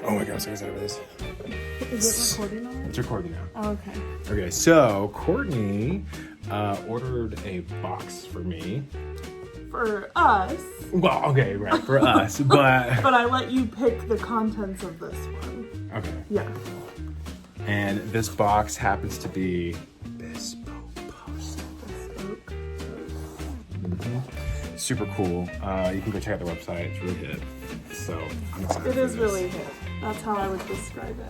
Oh my god, I'm so excited for this. Is it recording already? It's recording now. Oh, okay. Okay, so Courtney ordered a box for me. For us. Well, okay, right, for us, but... But I let you pick the contents of this one. Okay. Yeah. And this box happens to be Bespoke Post. Bespoke Post. Mm-hmm. Super cool. You can go check out their website. It's really hip. So I'm excited. It for is this. really hip. That's how I would describe it.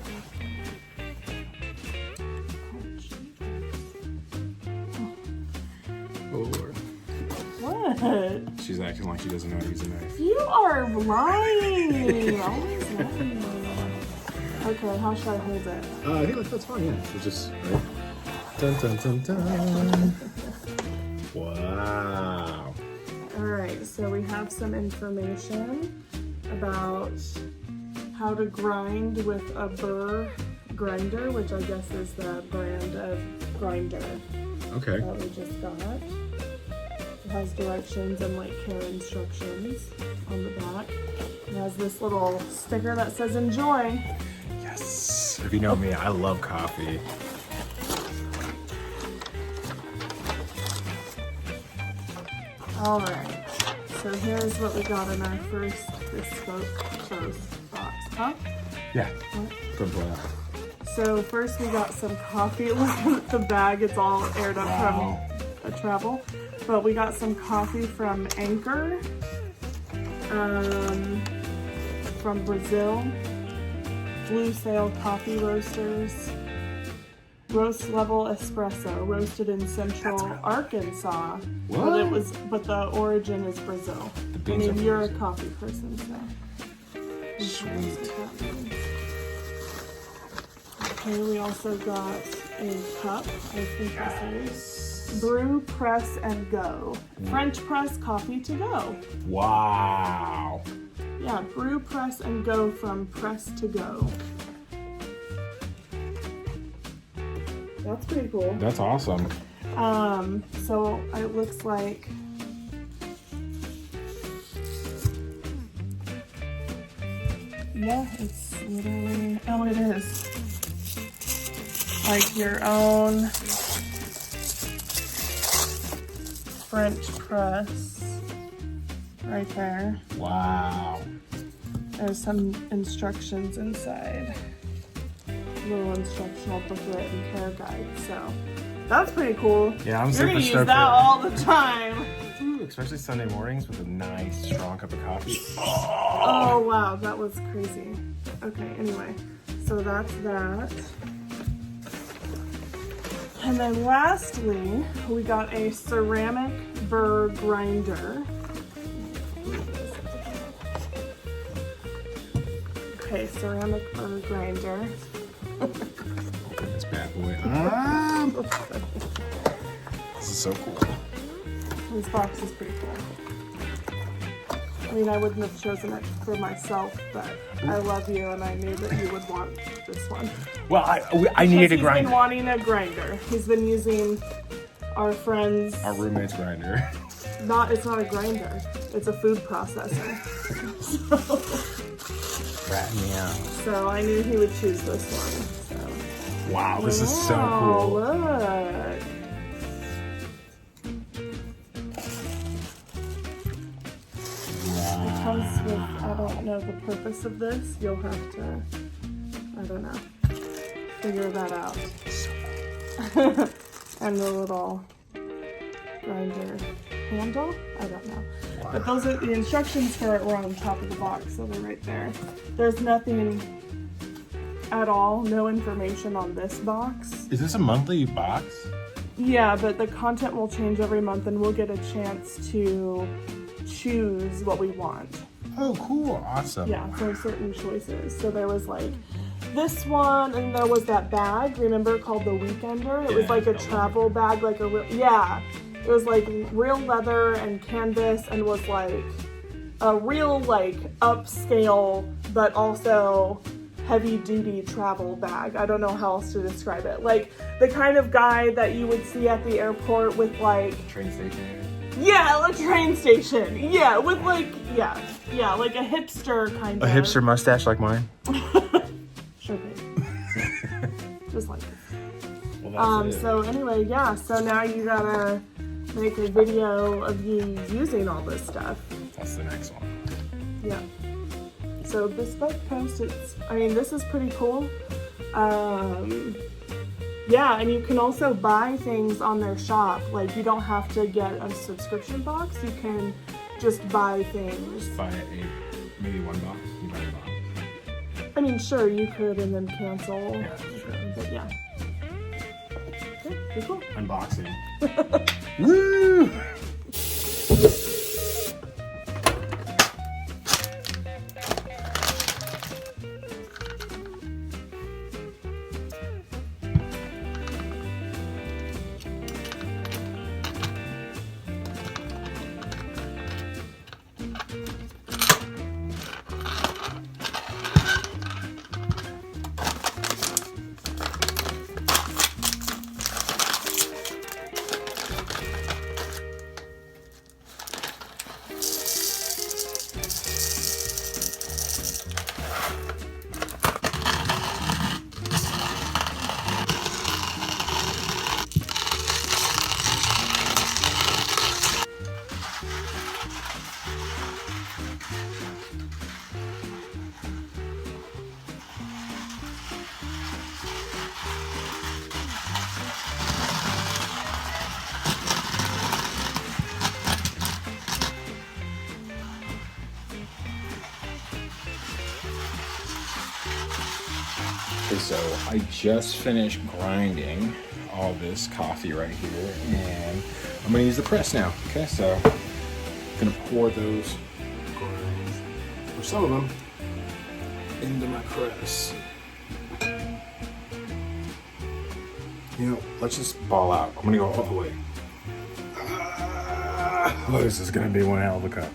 Oh Lord. What? She's acting like she doesn't know how to use a knife. You are lying. Always lying. Okay, how should I hold it? I think that's fine. Yeah, it's just right. Dun dun dun dun. Wow. All right, so we have some information about how to grind with a burr grinder, which I guess is the brand of grinder Okay. that we just got. It has directions and like care instructions on the back. It has this little sticker that says enjoy. Yes. If you know me, I love coffee. All right, so here's what we got in our first Bespoke Post box, huh? Yeah. What? Go for that. So first we got some coffee. Look at the bag, it's all aired up Wow. from a travel. But we got some coffee from Anchor, from Brazil, Blue Sail Coffee Roasters, Roast Level Espresso, roasted in Central Arkansas. What? But the origin is Brazil. The I beans mean, are you're a Brazil. coffee person, so. Sweet. Okay, we also got a cup, I think this is. Brew, press, and go. French press coffee to go. Wow. Yeah, brew, press, and go from press to go. That's pretty cool. That's awesome. So it looks like it's literally, oh, it is like your own French press right there. Wow. There's some instructions inside. Little instructional booklet and care guide. So that's pretty cool. Yeah, I'm You're super gonna use stoked that for- all the time. Ooh, especially Sunday mornings with a nice strong cup of coffee. Oh wow, that was crazy. Okay, anyway, so that's that. And then lastly, we got a ceramic burr grinder. Okay, ceramic burr grinder. Open this bad boy. This is so cool. This box is pretty cool. I mean, I wouldn't have chosen it for myself, but I love you and I knew that you would want this one. Well, I needed a He's grinder. been wanting a grinder. He's been using our friend's... Our roommate's grinder. It's not a grinder. It's a food processor. Rat me out. So I knew he would choose this one. So. Wow, this is so Wow, cool. Look. It comes with, I don't know the purpose of this. You'll have to, I don't know, figure that out. And the little grinder handle. I don't know. Wow. But those are the instructions for it were on top of the box, so they're right there. There's nothing at all, no information on this box. Is this a monthly box? Yeah, but the content will change every month and we'll get a chance to choose what we want. Oh, cool. Awesome. Yeah, so certain choices. So there was like this one, and there was that bag, remember, called the Weekender? It was Yeah, like a I love travel bag, like a real, yeah. It was like real leather and canvas and was like a real like upscale, but also heavy duty travel bag. I don't know how else to describe it. Like the kind of guy that you would see at the airport with like, Train station. yeah, a train station. Yeah, with like, yeah, like a hipster kind A of. hipster mustache like mine? extra big. Just like this. Well, that's it. So anyway, yeah, so now you gotta make a video of you using all this stuff. That's the next one. Yeah. So Bespoke Post, this is pretty cool. Yeah, and you can also buy things on their shop. Like, you don't have to get a subscription box. You can just buy things. Just buy maybe one box. You buy a box. Sure, you could and then cancel. Yeah, sure. But yeah. Okay, pretty cool. Unboxing. Woo! Okay, so I just finished grinding all this coffee right here, and I'm gonna use the press now. Okay, so I'm gonna pour those grinds, or some of them, into my press. Let's just ball out. I'm gonna go all the way. Oh, this is gonna be one hell of a cup.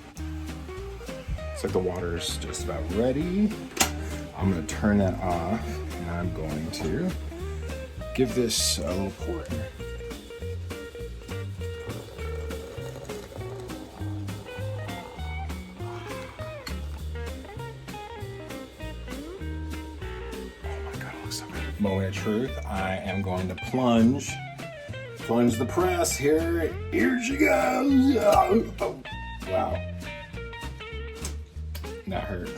It's like the water's just about ready. I'm gonna turn that off, and I'm going to give this a little pour. Moment of truth, I am going to plunge the press here. Here she goes. Oh, wow. That hurt.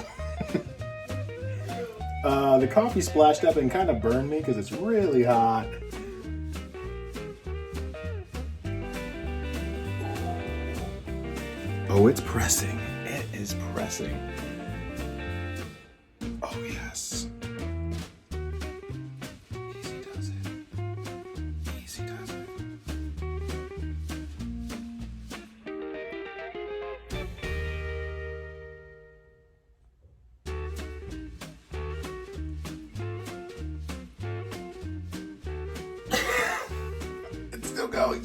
The coffee splashed up and kind of burned me because it's really hot. Oh, it's pressing. It is pressing. Oh, yes. Easy does it. Easy does it. It's still going.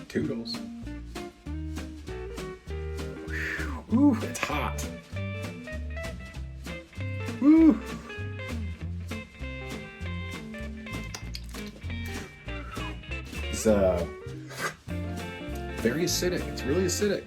Toodles. Ooh, it's hot. Ooh. It's very acidic. It's really acidic.